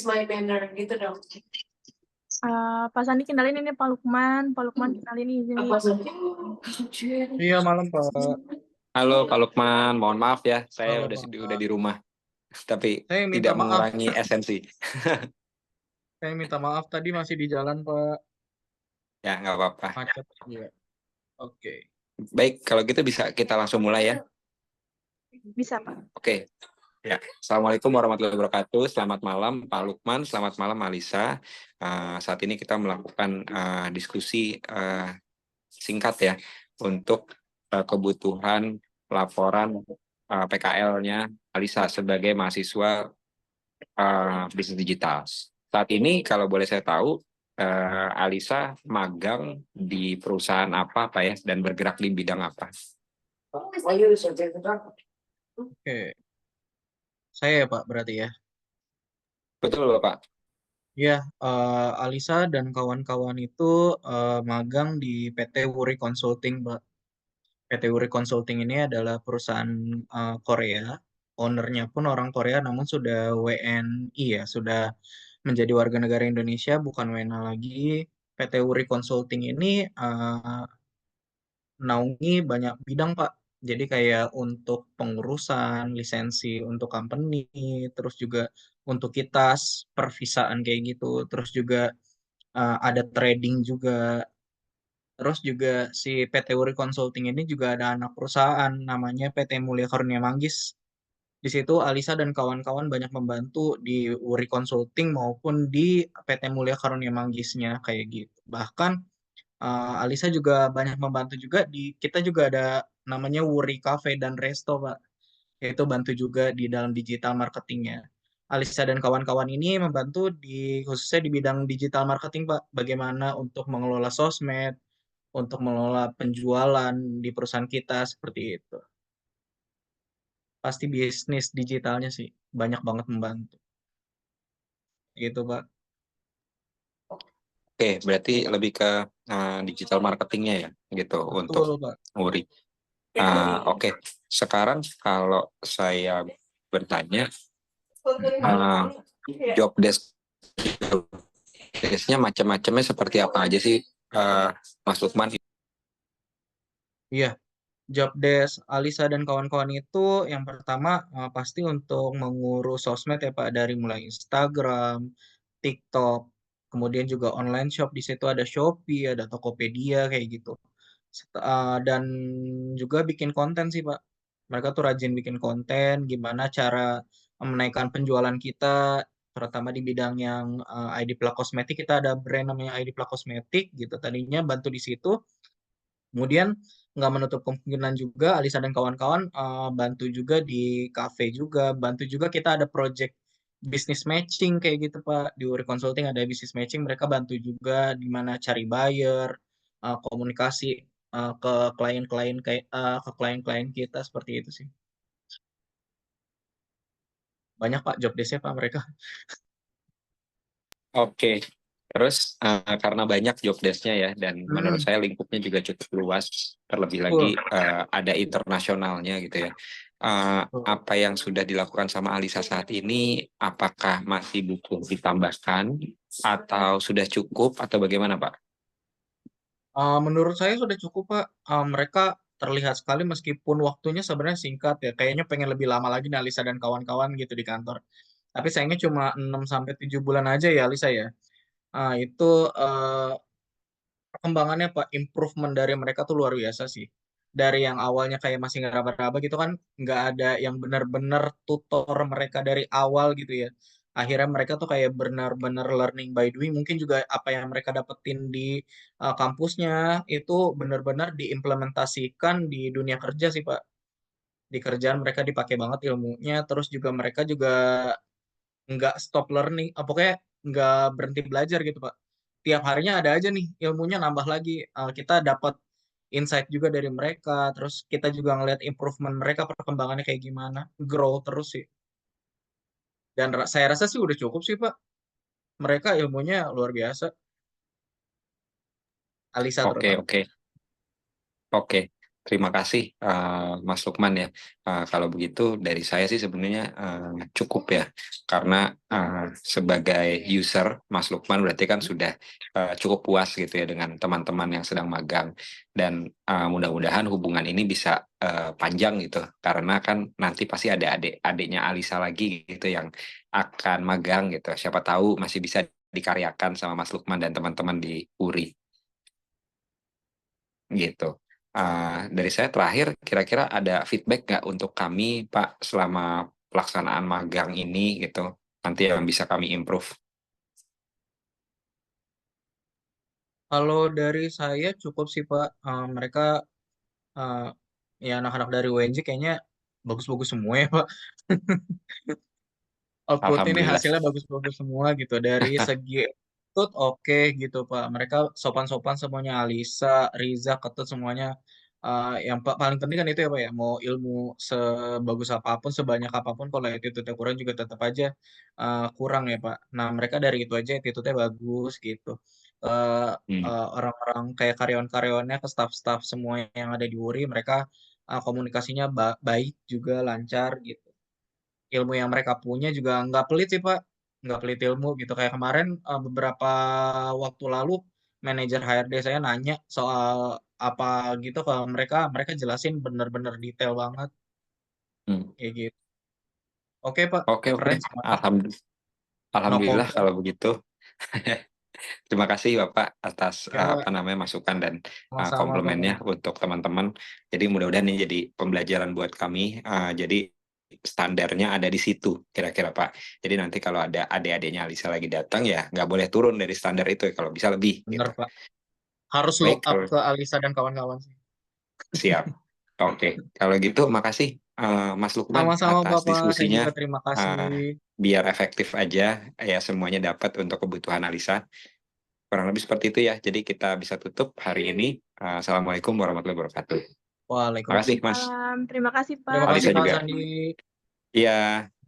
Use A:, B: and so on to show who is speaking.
A: My banner gitu dong.
B: Pak Sandi kenalin ini Pak Lukman kenalin ini.
A: Apa sih?
C: Iya, malam Pak.
D: Halo Pak Lukman, mohon maaf ya, saya
C: Halo
D: udah
C: Pak.
D: di rumah, tapi
C: Saya minta
D: tidak
C: maaf.
D: mengurangi esensi.
C: Saya minta maaf tadi masih di jalan Pak.
D: Ya, nggak apa-apa.
C: Macet. Iya. Oke.
D: Baik, kalau gitu bisa kita langsung mulai ya.
B: Bisa Pak.
D: Oke. Ya, Assalamualaikum warahmatullahi wabarakatuh. Selamat malam Pak Lukman, selamat malam Alisa. Saat ini kita melakukan diskusi singkat ya untuk kebutuhan laporan PKL-nya Alisa sebagai mahasiswa bisnis digital. Saat ini kalau boleh saya tahu, Alisa magang di perusahaan apa ya dan bergerak di bidang apa?
C: Oke. Saya ya Pak berarti ya.
D: Betul Bapak.
C: Ya, Alisa dan kawan-kawan itu magang di PT Wuri Consulting, Pak. PT Wuri Consulting ini adalah perusahaan Korea. Ownernya pun orang Korea, namun sudah WNI ya, sudah menjadi warga negara Indonesia, bukan WNA lagi. PT Wuri Consulting ini naungi banyak bidang, Pak. Jadi kayak untuk pengurusan, lisensi untuk company, terus juga untuk kitas, pervisaan kayak gitu, terus juga ada trading juga. Terus juga si PT Uri Consulting ini juga ada anak perusahaan namanya PT Mulia Karunia Manggis. Di situ Alisa dan kawan-kawan banyak membantu di Uri Consulting maupun di PT Mulia Karunia Manggisnya kayak gitu. Bahkan Alisa juga banyak membantu juga di kita juga ada namanya Wuri Cafe dan Resto, Pak. Itu bantu juga di dalam digital marketingnya. Alisa dan kawan-kawan ini membantu di khususnya di bidang digital marketing, Pak. Bagaimana untuk mengelola sosmed, untuk mengelola penjualan di perusahaan kita seperti itu. Pasti bisnis digitalnya sih banyak banget membantu. Gitu, Pak.
D: Oke, berarti lebih ke digital marketingnya ya, gitu untuk
C: Betul, Pak.
D: Uri. Oke, sekarang kalau saya bertanya, job desk-nya macam-macamnya seperti apa aja sih, Mas Lukman?
C: Iya, job desk Alisa dan kawan-kawan itu yang pertama pasti untuk mengurus sosmed ya Pak, dari mulai Instagram, TikTok, kemudian juga online shop. Di situ ada Shopee, ada Tokopedia kayak gitu. Dan juga bikin konten sih Pak. Mereka tuh rajin bikin konten, gimana cara menaikkan penjualan kita, terutama di bidang yang ID Plak Kosmetik. Kita ada brand namanya ID Plak Kosmetik gitu. Tadinya bantu di situ. Kemudian nggak menutup kemungkinan juga Alisa dan kawan-kawan bantu juga di cafe juga, bantu juga kita ada project business matching kayak gitu Pak. Di Uri Consulting ada business matching, mereka bantu juga di mana cari buyer, komunikasi ke klien-klien kayak ke klien-klien kita seperti itu sih. Banyak Pak job desk-nya Pak mereka.
D: Oke, terus karena banyak job desk-nya ya, dan menurut
C: Hmm,
D: saya lingkupnya juga cukup luas, terlebih lagi
C: betul.
D: ada internasionalnya gitu ya.
C: Betul.
D: Apa yang sudah dilakukan sama Alisa saat ini, apakah masih butuh ditambahkan, atau sudah cukup, atau bagaimana Pak?
C: Menurut saya sudah cukup, Pak. Mereka terlihat sekali meskipun waktunya sebenarnya singkat ya. Kayaknya pengen lebih lama lagi nih Alisa dan kawan-kawan gitu di kantor. Tapi sayangnya cuma 6 sampai 7 bulan aja ya Alisa ya. Itu perkembangannya Pak, improvement dari mereka tuh luar biasa sih. Dari yang awalnya kayak masih ngeraba-raba gitu kan, nggak ada yang benar-benar tutor mereka dari awal gitu ya. Akhirnya mereka tuh kayak benar-benar learning by doing. Mungkin juga apa yang mereka dapetin di kampusnya itu benar-benar diimplementasikan di dunia kerja sih Pak. Di kerjaan mereka dipakai banget ilmunya, terus juga mereka juga nggak stop learning, pokoknya nggak berhenti belajar gitu Pak. Tiap harinya ada aja nih ilmunya nambah lagi. Kita dapat insight juga dari mereka, terus kita juga ngeliat improvement mereka perkembangannya kayak gimana, grow terus sih. Dan saya rasa sih udah cukup sih Pak. Mereka ilmunya luar biasa, Alisa
D: Oke,
C: terutama.
D: oke, oke. Terima kasih, Mas Lukman ya. Kalau begitu dari saya sih sebenarnya cukup ya, karena sebagai user Mas Lukman berarti kan sudah cukup puas gitu ya dengan teman-teman yang sedang magang, dan mudah-mudahan hubungan ini bisa panjang gitu, karena kan nanti pasti ada adiknya Alisa lagi gitu yang akan magang gitu. Siapa tahu masih bisa dikaryakan sama Mas Lukman dan teman-teman di URI gitu. Dari saya terakhir, kira-kira ada feedback nggak untuk kami, Pak, selama pelaksanaan magang ini gitu, nanti yang bisa kami improve?
C: Kalau dari saya cukup sih Pak. Mereka eh, ya anak-anak dari UNJ kayaknya bagus-bagus semua ya Pak. Output ini
D: Alhamdulillah.
C: hasilnya bagus-bagus semua gitu. Dari segi attitude oke gitu Pak. Mereka sopan-sopan semuanya. Alisa, Riza, Ketut semuanya. Yang paling penting kan itu ya Pak ya. Mau ilmu sebagus apapun, sebanyak apapun, kalau attitude-nya kurang juga tetap aja kurang ya Pak. Nah mereka dari itu aja attitude-nya bagus gitu. Eh,
D: Hmm.
C: Orang-orang kayak karyawan-karyawannya ke staff-staff semua yang ada di URI, mereka komunikasinya baik juga, lancar gitu. Ilmu yang mereka punya juga nggak pelit sih Pak, nggak pelit ilmu gitu. Kayak kemarin beberapa waktu lalu manajer HRD saya nanya soal apa gitu ke mereka, mereka jelasin bener-bener detail banget
D: Hmm.
C: kayak gitu. Oke Pak,
D: Oke, oke.
C: keren sih Pak. No
D: Alhamdulillah
C: comment.
D: kalau begitu. Terima kasih Bapak atas
C: Oke Pak,
D: masukan dan
C: sama-sama Pak.
D: komplimennya untuk teman-teman. Jadi mudah-mudahan ini jadi pembelajaran buat kami. Jadi standarnya ada di situ kira-kira Pak. Jadi nanti kalau ada adik-adiknya Alisa lagi datang ya nggak boleh turun dari standar itu ya, kalau bisa lebih
C: Bener
D: gitu.
C: Pak. Harus look
D: Baik,
C: up
D: kalau
C: ke Alisa dan kawan-kawan sih.
D: siap. Oke, kalau gitu makasih Mas Lukman
C: Sama-sama
D: atas
C: Bapak, saya juga
D: diskusinya.
C: terima kasih.
D: Uh, Biar efektif aja ya semuanya dapat untuk kebutuhan Alisa. Kurang lebih seperti itu ya. Jadi kita bisa tutup hari ini. Assalamualaikum warahmatullahi wabarakatuh. Makasih Mas
C: Waalaikumsalam.
B: Terima kasih
C: Terima
B: Pak.
C: kasih
D: Alisa
C: Pak
D: juga.
C: Sandi.
D: Iya.